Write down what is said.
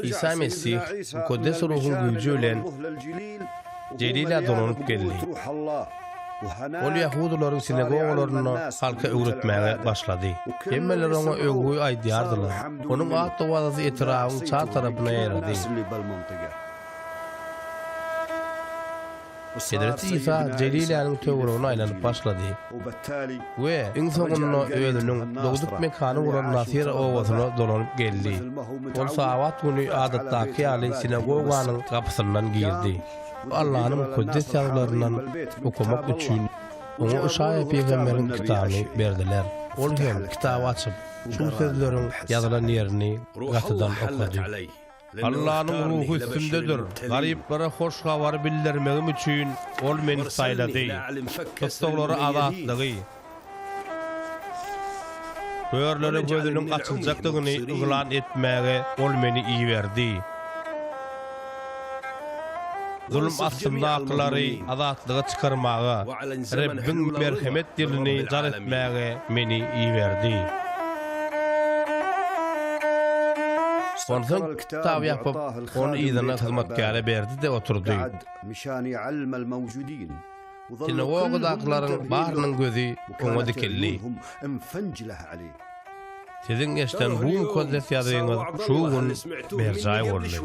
İsa Mesih mukaddes ruhun gücü bilen Celil'e donanıp geldi. Ol Yahudilerin sinagogalaryna halka öwretmäge başlady. Hemmeler ona öwgüy aýdýardylar. Onuň at owazy etragyň çar tarapyna ýerdi. Hezreti İsa Celil'in töwrüne aýlanyp başlady. We iň soňunda özüniň dogduk mekany bolan Nasir owazyna dolanyp geldi. Ol sabat güni adatdaky ýaly sinagoganyň kapysyndan girdi. Allah'ın mukaddes ýazgylaryndan okumak üçin ona Ysmaýyl Pygamberleriň kitabyny berdiler. Ol hem kitaby açyp şu sözleriň ýazylan ýerini gatydan okudy. Allah'ın ruhu üstündedir. Gariplara hoş habar bildirmegim üçin ol meni saýlady. Tutsaglary azatlygy. Görlere gözüniň açyljakdygyny uglan etmäge ol meni iýberdi. Zulüm aslında akılları azatlığı çıkarmağa, Rabbin merhamet dilini jar etmäge meni iýberdi. Ondan kitab yapıp, onu ýzyna hyzmatkara berdi de oturdy. Sinagogadaklaryň barynyň gözi oňa dikildi. Siziň eşden bu mukaddes ýazyňyz şu gün berjaý boldy.